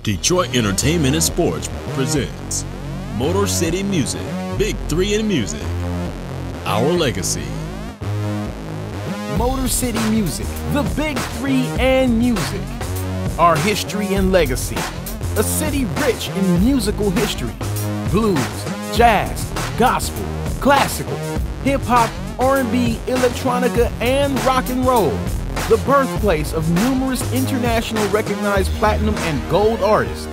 Detroit Entertainment and Sports presents Motor City Music, Big Three in Music, Our Legacy. Motor City Music, the Big Three and Music, Our History and Legacy. A city rich in musical history, blues, jazz, gospel, classical, hip-hop, R&B, electronica, and rock and roll. The birthplace of numerous international recognized platinum and gold artists.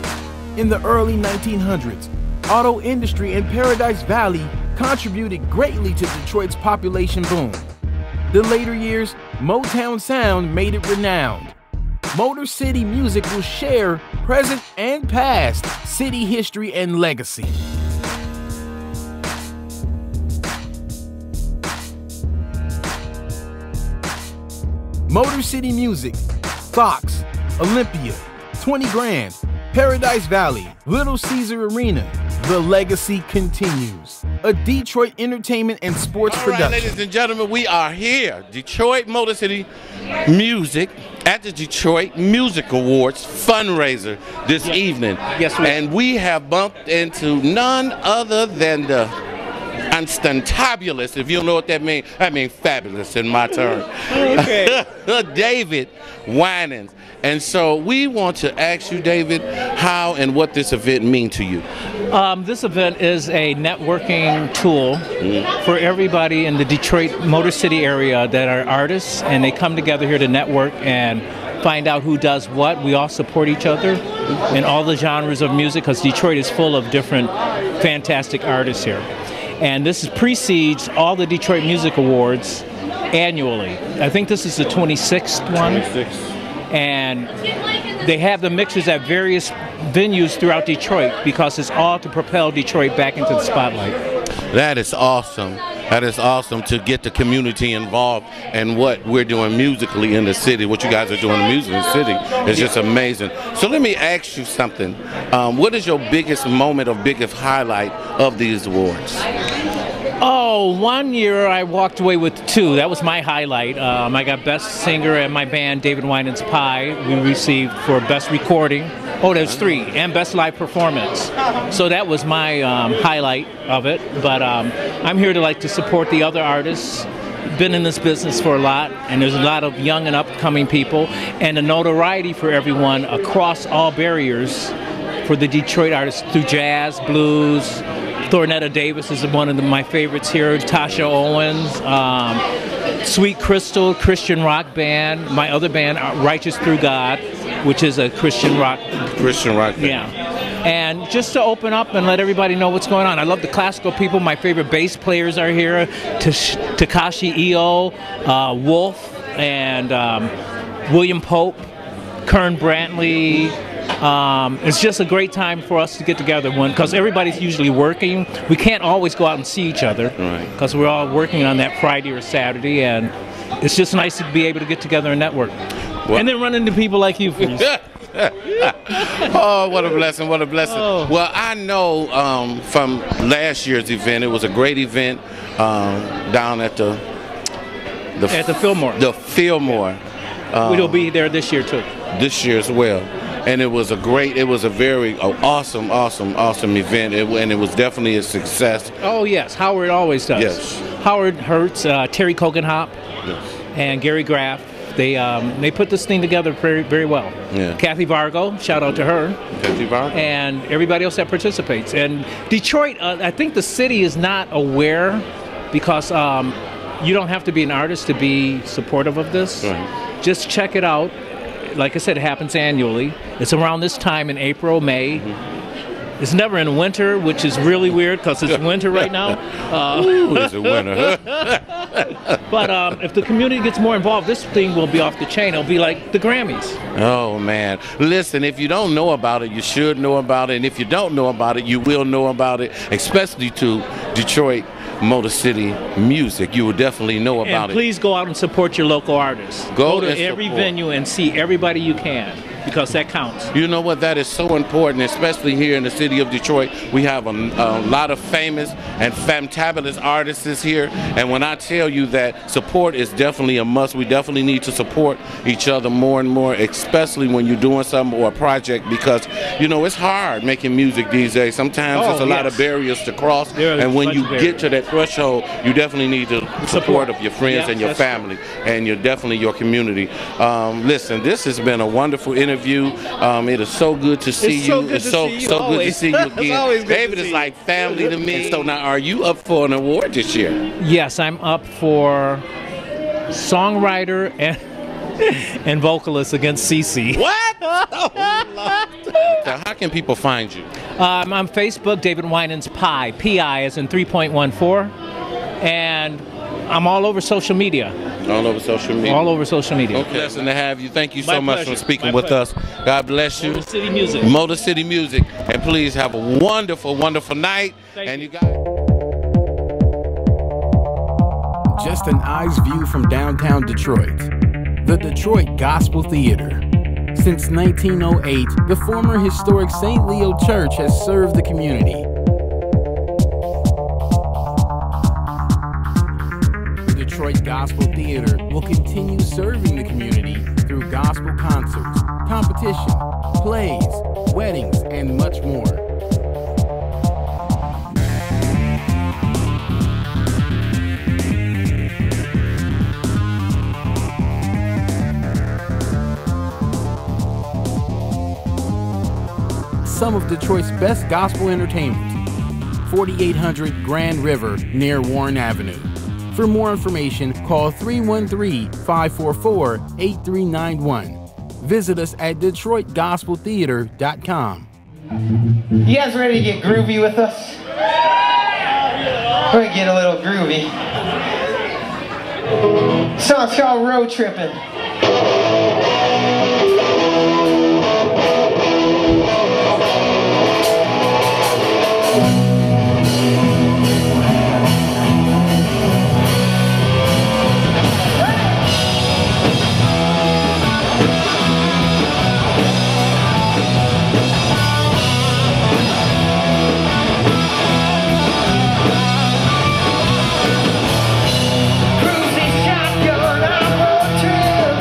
In the early 1900s, auto industry in Paradise Valley contributed greatly to Detroit's population boom. The later years, Motown sound made it renowned. Motor City Music will share present and past city history and legacy. Motor City Music, Fox, Olympia, 20 Grand, Paradise Valley, Little Caesar Arena. The legacy continues. A Detroit entertainment and sports production. All right, ladies and gentlemen, we are here. Detroit Motor City Music at the Detroit Music Awards fundraiser this evening. Yes, we and we have bumped into none other than the Unstuntabulous, if you don't know what that means fabulous in my term. Okay. David Winans. And so we want to ask you, David, how and what this event means to you. This event is a networking tool for everybody in the Detroit Motor City area that are artists, and they come together here to network and find out who does what. We all support each other in all the genres of music because Detroit is full of different fantastic artists here. And this precedes all the Detroit Music Awards annually. I think this is the 26th one. 26th. And they have the mixers at various venues throughout Detroit because it's all to propel Detroit back into the spotlight. That is awesome. That is awesome to get the community involved in what we're doing musically in the city. What you guys are doing in the music in the city is just amazing. So let me ask you something. What is your biggest moment or biggest highlight of these awards? Oh, one year I walked away with two. That was my highlight. I got Best Singer and my band, David Winans Pie, we received for Best Recording. Oh, there's three, and Best Live Performance. So that was my highlight of it. But I'm here to support the other artists. Been in this business for a lot, and there's a lot of young and upcoming people, and the notoriety for everyone across all barriers for the Detroit artists through jazz, blues. Thornetta Davis is one of my favorites here. Tasha Owens, Sweet Crystal, Christian rock band. My other band, Righteous Through God, which is a Christian rock. Christian rock band. Yeah. And just to open up and let everybody know what's going on. I love the classical people. My favorite bass players are here. Takashi Io, Wolf, and William Pope, Kern Brantley. It's just a great time for us to get together because everybody's usually working. We can't always go out and see each other because we're all working on that Friday or Saturday, and it's just nice to be able to get together and network. Well, and then run into people like you. Oh, what a blessing, what a blessing. Oh. Well, I know from last year's event, it was a great event down at the Fillmore. The Fillmore. We'll be there this year too. This year as well. And it was a very awesome event, and it was definitely a success. Oh yes, Howard always does. Yes. Howard Hertz, Terry Kogenhop, yes, and Gary Graff. They put this thing together very, very well. Yeah. Kathy Vargo, shout out to her. Kathy Vargo. And everybody else that participates. And Detroit, I think the city is not aware because you don't have to be an artist to be supportive of this. Right. Just check it out. Like I said, it happens annually. It's around this time in April, May. It's never in winter, which is really weird because it's winter right now. Ooh, it's a winter. But if the community gets more involved, this thing will be off the chain. It'll be like the Grammys. Oh, man. Listen, if you don't know about it, you should know about it. And if you don't know about it, you will know about it, especially to Detroit Motor City Music. You will definitely know about it. And please go out and support your local artists. Go to every venue and see everybody you can. because that counts. You know what? That is so important, especially here in the city of Detroit. We have a lot of famous and fantabulous artists here, and when I tell you that support is definitely a must, we definitely need to support each other more and more, especially when you're doing something or a project, because you know it's hard making music these days. Sometimes there's a lot of barriers to cross, and when you get to that threshold, you definitely need the support of your friends and your family, and definitely your community. Listen, this has been a wonderful interview. It is so good to see you. It's so good to see you again. David is like family to me. So now, are you up for an award this year? Yes, I'm up for songwriter and vocalist against CeCe. What? Now, how can people find you? I'm on Facebook, David Winans Pi, P-I as in 3.14, and I'm all over social media. All over social media? All over social media. Okay. Blessing to have you. Thank you so My much pleasure. for speaking My with pleasure. us. God bless you. Motor City Music. Motor City Music. And please have a wonderful, wonderful night. Thank you. You guys. Just an eye's view from downtown Detroit. The Detroit Gospel Theater. Since 1908, the former historic St. Leo Church has served the community. The Detroit Gospel Theater will continue serving the community through gospel concerts, competition, plays, weddings, and much more. Some of Detroit's best gospel entertainment. 4800 Grand River near Warren Avenue. For more information, call 313-544-8391. Visit us at DetroitGospelTheater.com. You guys ready to get groovy with us? We're gonna get a little groovy. Song's called Road Trippin'. Cruising shotgun, I'm road trippin'.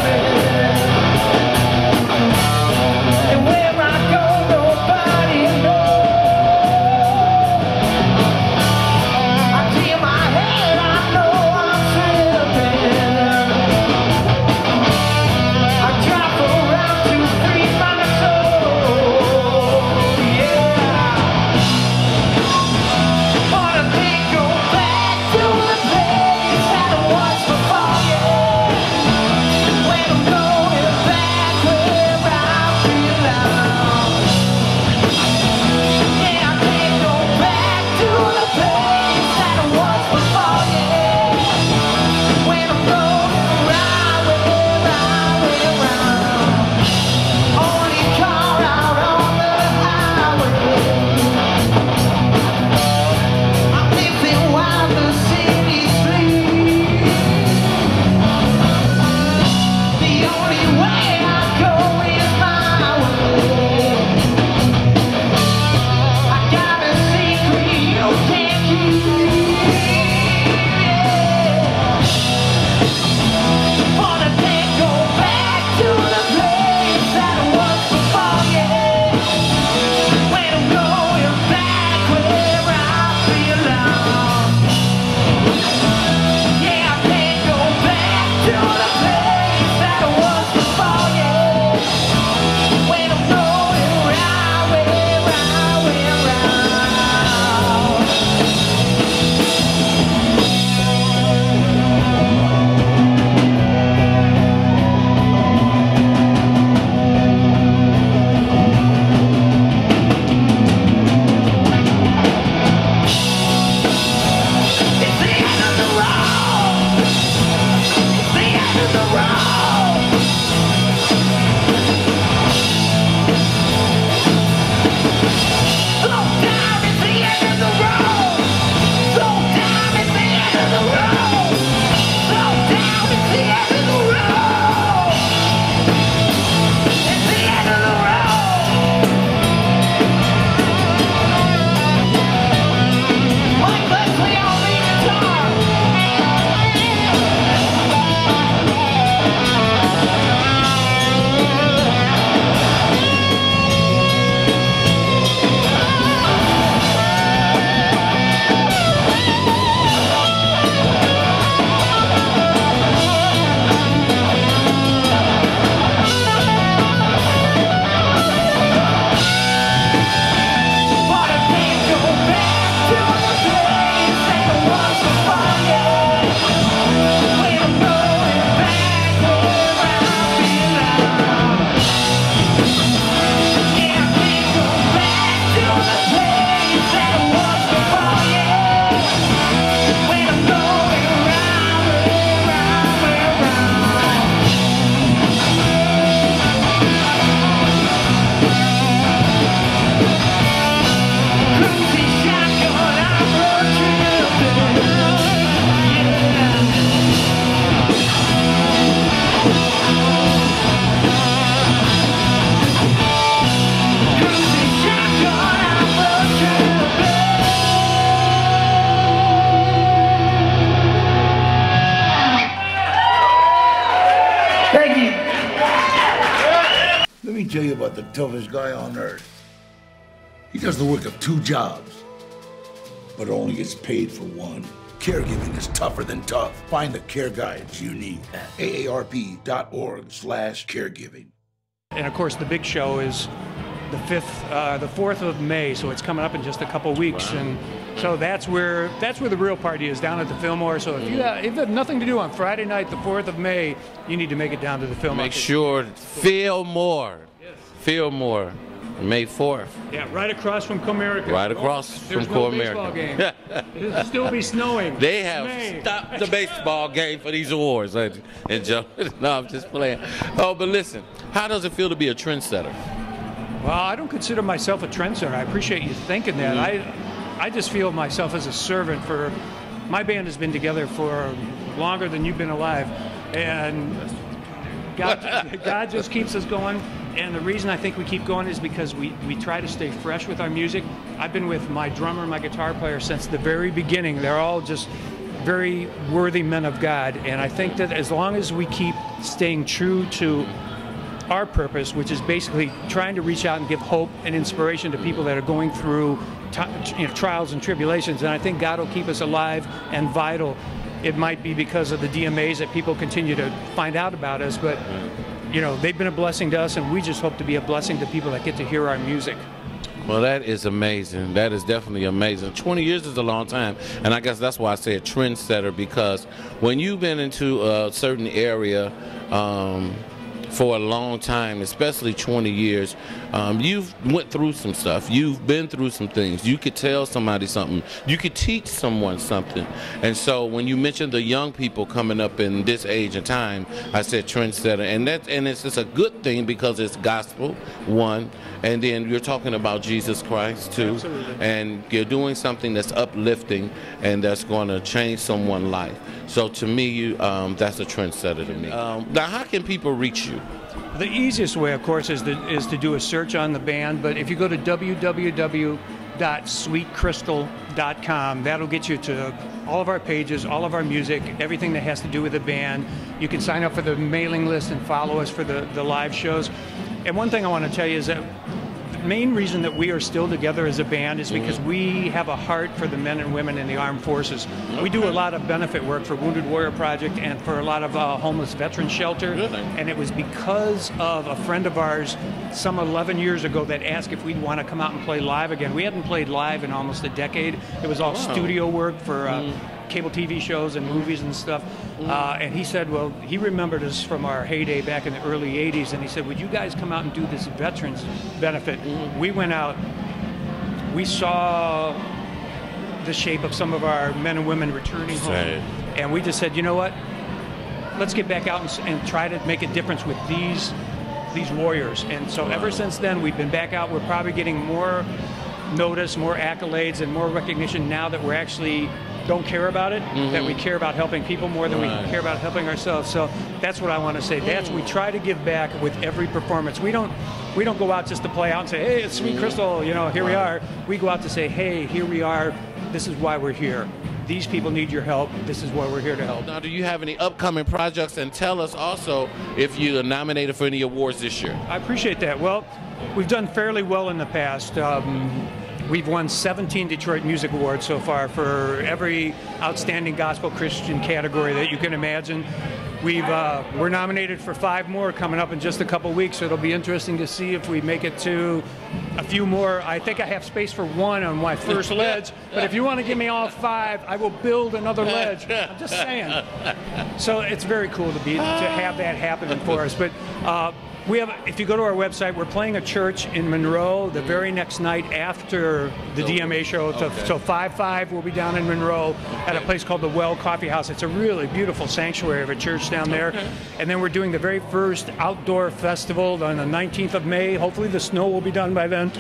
Let me tell you about the toughest guy on earth. He does the work of 2 jobs, but only gets paid for one. Caregiving is tougher than tough. Find the care guides you need at aarp.org/caregiving. And of course, the big show is the 4th of May, so it's coming up in just a couple weeks. Wow. And so that's where the real party is, down at the Fillmore. So if you have nothing to do on Friday night, the 4th of May, you need to make it down to the Fillmore. Make sure Fillmore. Yes. Fillmore. May 4th. Yeah, right across from Comerica. Right across from Comerica. It'll still be snowing. They have stopped the baseball game for these awards. And Joe, no, I'm just playing. Oh, but listen, how does it feel to be a trendsetter? Well, I don't consider myself a trendsetter. I appreciate you thinking that. I just feel myself as a servant for. My band has been together for longer than you've been alive, and God just keeps us going. And the reason I think we keep going is because we try to stay fresh with our music. I've been with my drummer and my guitar player since the very beginning. They're all just very worthy men of God. And I think that as long as we keep staying true to our purpose, which is basically trying to reach out and give hope and inspiration to people that are going through trials and tribulations, and I think God will keep us alive and vital. It might be because of the DMAs that people continue to find out about us, but they've been a blessing to us, and we just hope to be a blessing to people that get to hear our music. Well, that is amazing. That is definitely amazing. 20 years is a long time, and I guess that's why I say a trendsetter, because when you've been into a certain area for a long time, especially 20 years, you've went through some stuff. You've been through some things. You could tell somebody something. You could teach someone something. And so when you mentioned the young people coming up in this age and time, I said trendsetter. And it's just a good thing because it's gospel, one, and then you're talking about Jesus Christ, too. Absolutely. And you're doing something that's uplifting and that's going to change someone's life. So to me, that's a trendsetter to me. Now, how can people reach you? The easiest way, of course, is to do a search on the band. But if you go to www.sweetcrystal.com, that'll get you to all of our pages, all of our music, everything that has to do with the band. You can sign up for the mailing list and follow us for the live shows. And one thing I want to tell you is that the main reason that we are still together as a band is because we have a heart for the men and women in the armed forces. We do a lot of benefit work for Wounded Warrior Project and for a lot of homeless veteran shelter. Really? And it was because of a friend of ours some 11 years ago that asked if we'd want to come out and play live again. We hadn't played live in almost a decade. It was all studio work for cable TV shows and movies and stuff. And he said, well, he remembered us from our heyday back in the early 80s, and he said, would you guys come out and do this veterans benefit? We went out, we saw the shape of some of our men and women returning home, and we just said, you know what, let's get back out and try to make a difference with these warriors. And so ever since then, we've been back out. We're probably getting more notice, more accolades, and more recognition now that we're actually don't care about it, that we care about helping people more than we care about helping ourselves. So that's what I want to say. That's we try to give back with every performance. We don't go out just to play out and say, hey, it's Sweet Crystal, here we are. We go out to say, hey, here we are. This is why we're here. These people need your help. This is why we're here to help. Now, do you have any upcoming projects? And tell us also if you are nominated for any awards this year. I appreciate that. Well, we've done fairly well in the past. We've won 17 Detroit Music Awards so far for every outstanding gospel Christian category that you can imagine. We're nominated for 5 more coming up in just a couple weeks, so it'll be interesting to see if we make it to a few more. I think I have space for 1 on my first ledge, but if you want to give me all 5, I will build another ledge. I'm just saying. So it's very cool to have that happening for us. But if you go to our website, we're playing a church in Monroe the very next night after the DMA show. So 5/5 will be down in Monroe at a place called the Well Coffee House. It's a really beautiful sanctuary of a church down there. And then we're doing the very first outdoor festival on the 19th of May. Hopefully the snow will be done by then.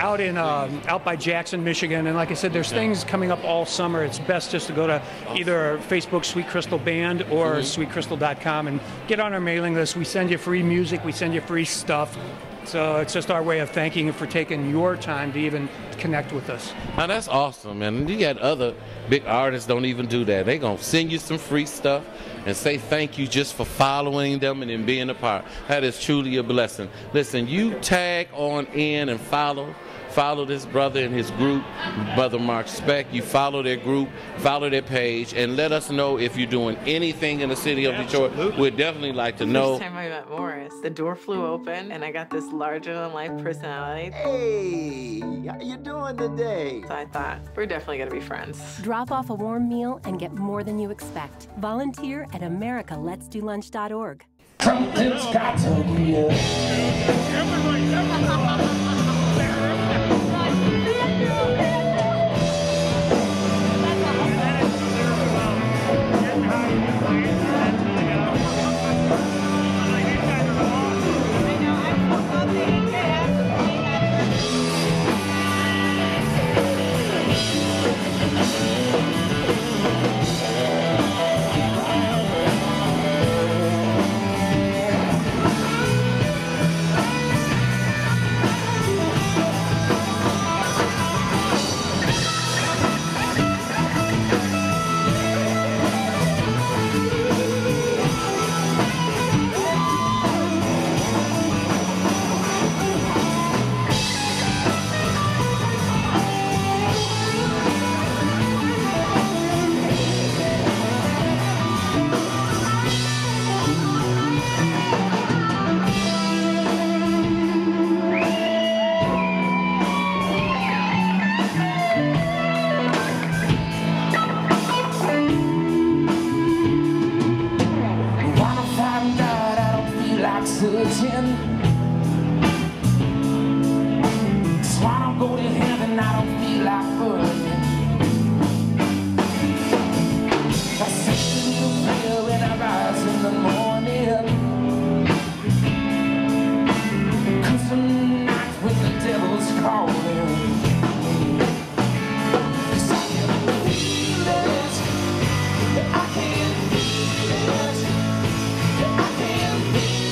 Out by Jackson, Michigan. And like I said, there's things coming up all summer. It's best just to go to either Facebook Sweet Crystal Band or sweetcrystal.com and get on our mailing list. We send you free music. We send you free stuff. So it's just our way of thanking you for taking your time to even connect with us. Now that's awesome, man. You got other big artists don't even do that. They gonna send you some free stuff and say thank you just for following them and in being a part. That is truly a blessing. Listen, you tag on in and follow this brother and his group, Brother Mark Speck. You follow their group, follow their page, and let us know if you're doing anything in the city of Detroit. We'd definitely like to know. First time I met Morris, the door flew open, and I got this larger-than-life personality. Hey, how you doing today? So I thought, we're definitely gonna be friends. Drop off a warm meal and get more than you expect. Volunteer at americaletsdolunch.org. Something's got to give. So I don't go to heaven, I don't feel like burning. I sit in the prayer when I rise in the morning. 'Cause the night when the devil's calling, 'cause I can feel it, I can feel it, I can feel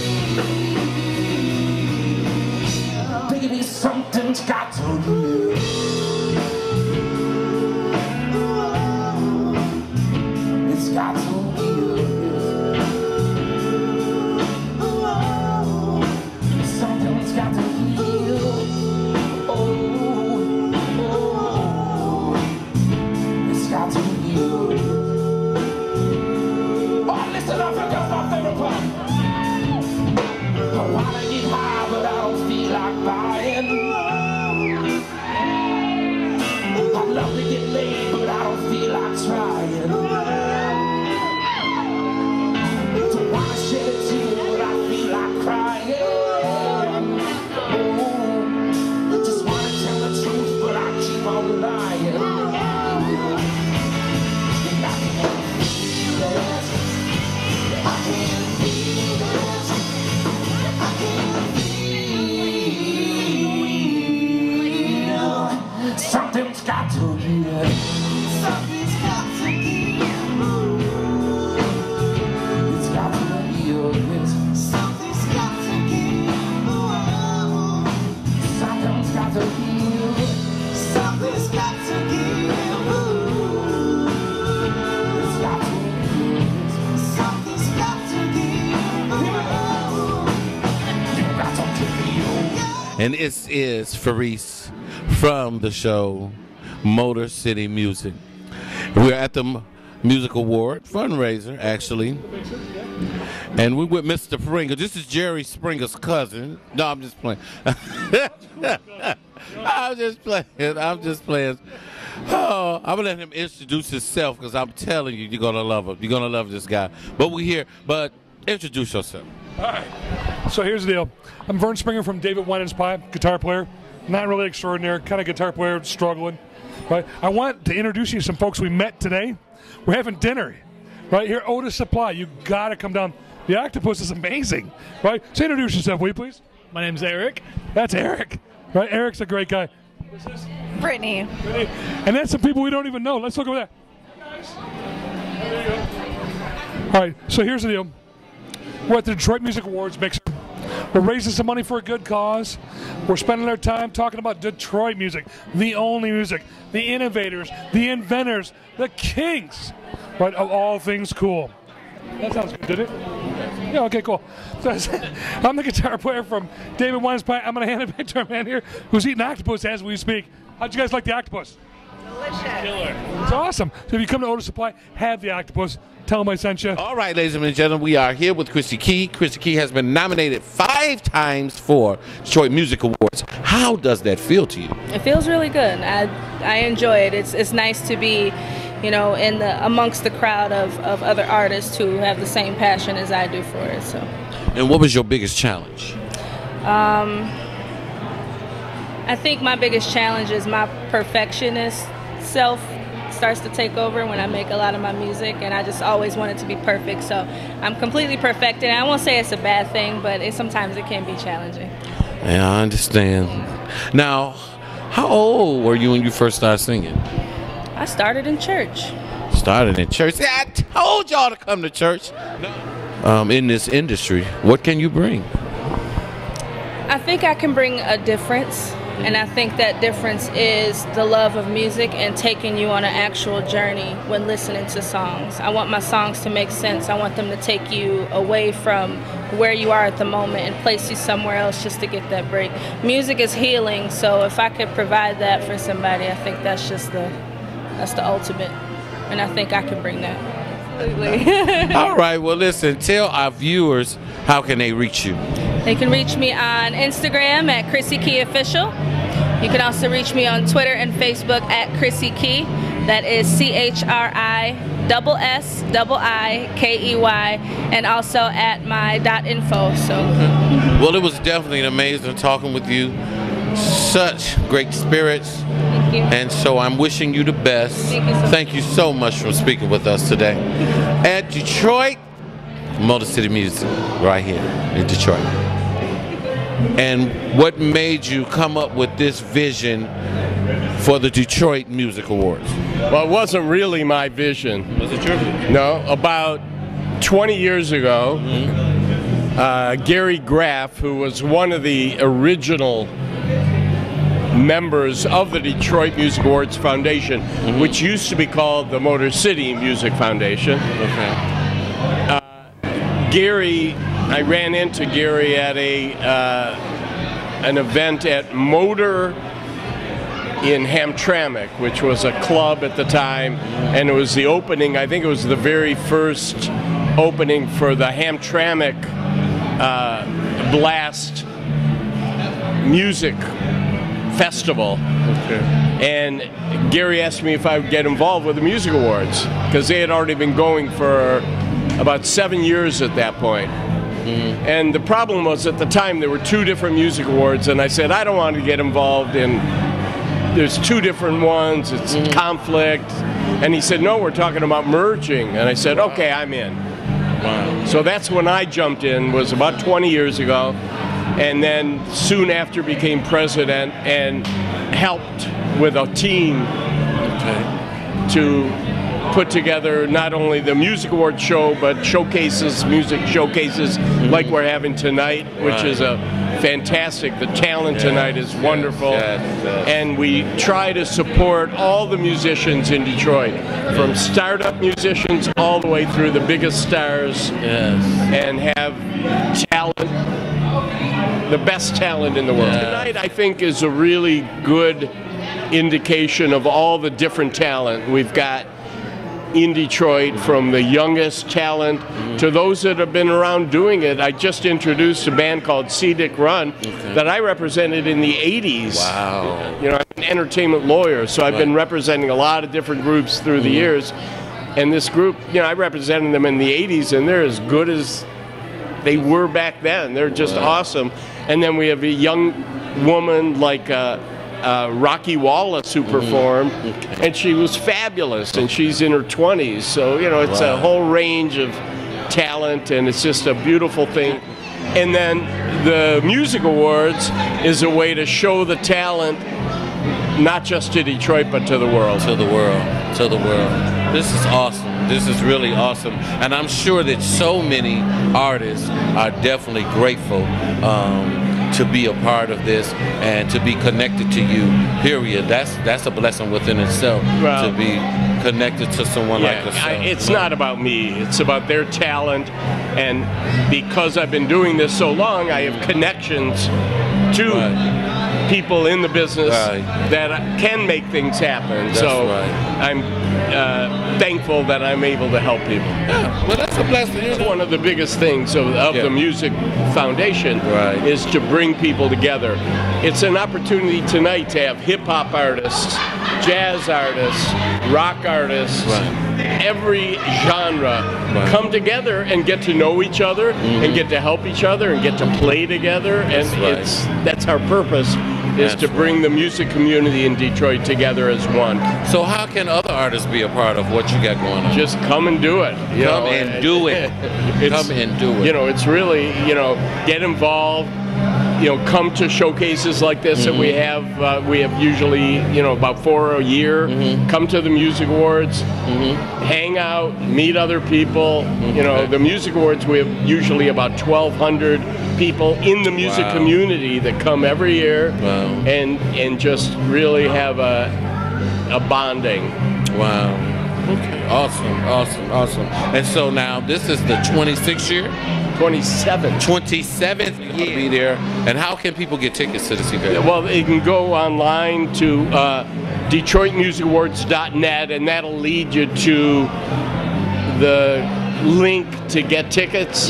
it. Baby, something's got to give. It's got to give. Something's got to heal. Oh, oh, it's got to heal. Oh, listen up, I got my favorite part. I wanna get high, but I don't feel like buying. I love to get laid, but I don't feel like trying. Don't wanna shed a tear, but I feel like crying. Oh, just wanna tell the truth, but I keep on lying. And I can feel it. I can feel it. I can feel. Something's got to give. Something's got to give. It's got to heal. Something's got to give. Something's got to heal. Something's got to give. It's got to heal. Something's got to give. You got to heal. And this is Faris from the show Motor City Music. We're at the Music Award fundraiser, actually. And we're with Mr. Springer. This is Jerry Springer's cousin. No, I'm just playing. I'm just playing. Oh, I'm going to let him introduce himself because I'm telling you, you're going to love him. You're going to love this guy. But we're here. But introduce yourself. All right. So here's the deal. I'm Vern Springer from David Winans Pie, guitar player. Not really extraordinary, kind of guitar player, struggling. Right? I want to introduce you to some folks we met today. We're having dinner right here, Otis Supply. You got to come down. The octopus is amazing, right? So introduce yourself, will you please? My name's Eric. That's Eric, right? Eric's a great guy. This is Brittany. And that's some people we don't even know. Let's look over there. Nice. There you go. All right, so here's the deal. We're at the Detroit Music Awards mixer. We're raising some money for a good cause. We're spending our time talking about Detroit music, the only music, the innovators, the inventors, the kings, right, of all things cool. That sounds good, didn't it? Yeah, okay, cool. So I'm the guitar player from David Winans Pie. I'm going to hand it back to our man here who's eating octopus as we speak. How'd you guys like the octopus? Delicious. Killer. It's awesome. So if you come to Otis Supply, have the octopus. Tell them I sent you. All right, ladies and gentlemen, we are here with Chrissy Key. Chrissy Key has been nominated 5 times for Detroit Music Awards. How does that feel to you? It feels really good. I enjoy it. It's nice to be, you know, amongst the crowd of other artists who have the same passion as I do for it. So. And what was your biggest challenge? I think my biggest challenge is my perfectionist self starts to take over when I make a lot of my music, and I just always want it to be perfect. So I'm completely perfected. I won't say it's a bad thing, but sometimes it can be challenging. Yeah, I understand. Now, how old were you when you first started singing? I started in church. Started in church. Yeah, I told y'all to come to church. In this industry, what can you bring? I think I can bring a difference. And I think that difference is the love of music and taking you on an actual journey when listening to songs. I want my songs to make sense. I want them to take you away from where you are at the moment and place you somewhere else just to get that break. Music is healing, so if I could provide that for somebody, I think that's the ultimate. And I think I can bring that. Absolutely. All right, well listen, tell our viewers how can they reach you. They can reach me on Instagram at Chrissy Key Official. You can also reach me on Twitter and Facebook at Chrissy Key. That is CHRISSIIKEY, and also at my .info. So. Well, it was definitely amazing talking with you. Such great spirits. Thank you. And so I'm wishing you the best. Thank you so much for speaking with us today. At Detroit Motor City Music, right here in Detroit. And what made you come up with this vision for the Detroit Music Awards? Well, it wasn't really my vision. Was it your vision? No, about 20 years ago, Gary Graff, who was one of the original members of the Detroit Music Awards Foundation, which used to be called the Motor City Music Foundation. Okay. Gary, I ran into Gary at an event at Motor in Hamtramck, which was a club at the time, and it was the opening, I think it was the very first opening for the Hamtramck Blast Music Festival. Okay. And Gary asked me if I would get involved with the Music Awards, because they had already been going for about 7 years at that point. And the problem was, at the time there were 2 different music awards, and I said I don't want to get involved in, there's 2 different ones, it's conflict. And he said, no, we're talking about merging. And I said, okay, I'm in. Wow. So that's when I jumped in, was about 20 years ago, and then soon after became president and helped with a team to put together not only the Music Awards show, but showcases, music showcases like we're having tonight, which is a fantastic. The talent tonight is wonderful. And we try to support all the musicians in Detroit, from startup musicians all the way through the biggest stars, and have talent, the best talent in the world. Tonight, I think, is a really good indication of all the different talent we've got in Detroit, from the youngest talent to those that have been around doing it. I just introduced a band called C-Dick Run that I represented in the 80s. Wow. You know, I'm an entertainment lawyer, so I've been representing a lot of different groups through the years. And this group, you know, I represented them in the 80s, and they're as good as they were back then. They're just awesome. And then we have a young woman like Rocky Wallace who performed, and she was fabulous, and she's in her 20s. So, you know, it's a whole range of talent, and it's just a beautiful thing. And then the Music Awards is a way to show the talent, not just to Detroit, but to the world. To the world. To the world. This is awesome. This is really awesome. And I'm sure that so many artists are definitely grateful to be a part of this and to be connected to you, period. That's a blessing within itself, to be connected to someone like yourself. It's not about me. It's about their talent. And because I've been doing this so long, I have connections to people in the business that can make things happen. That's I'm thankful that I'm able to help people. Yeah, well, that's a blessing. It's one of the biggest things of the Music Foundation is to bring people together. It's an opportunity tonight to have hip-hop artists, jazz artists, rock artists, every genre come together and get to know each other and get to help each other and get to play together. And that's our purpose, is to bring the music community in Detroit together as one. So how can other artists be a part of what you got going on? Just come and do it. Come and do it. Come and do it. You know, it's really, you know, get involved. You know, come to showcases like this that we have. We have usually, you know, about 4 a year. Come to the Music Awards, hang out, meet other people. You know, the Music Awards, we have usually about 1,200 people in the music community that come every year and just really have a bonding. Wow. Okay. Awesome. And so now this is the 26th year? 27th year. Be there. And how can people get tickets to this event? Well, they can go online to DetroitMusicAwards.net, and that'll lead you to the link to get tickets.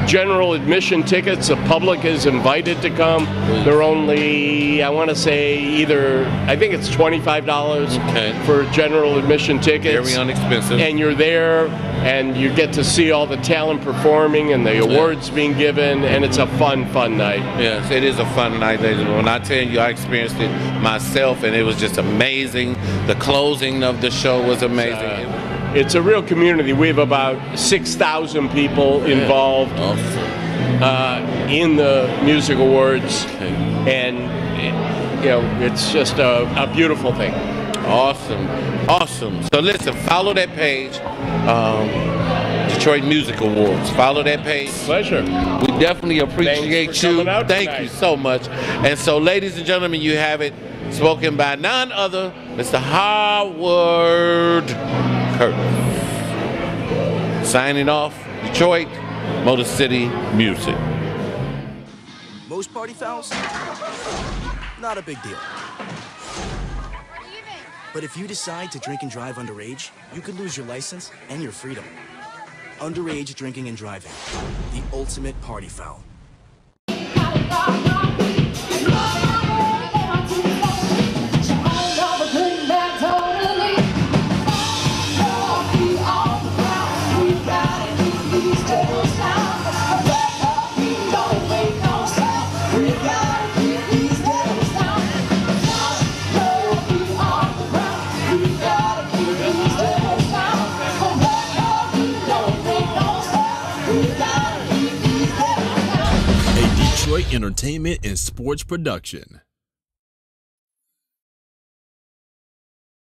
General admission tickets, the public is invited to come. They're only, I want to say, I think it's $25 for general admission tickets. Very inexpensive. And you're there, and you get to see all the talent performing and the awards being given, and it's a fun night. Yes, it is a fun night. When I tell you, I experienced it myself, and it was just amazing. The closing of the show was amazing. It's a real community. We have about 6,000 people involved in the Music Awards, and you know, it's just a beautiful thing. Awesome. So listen, follow that page, Detroit Music Awards. Follow that page. Pleasure. We definitely appreciate you. Thank you so much. And so, ladies and gentlemen, you have it, spoken by none other, Mr. Howard Curtis. Signing off, Detroit, Motor City Music. Most party fouls? Not a big deal. But if you decide to drink and drive underage, you could lose your license and your freedom. Underage drinking and driving, the ultimate party foul. Detroit Entertainment and Sports Production.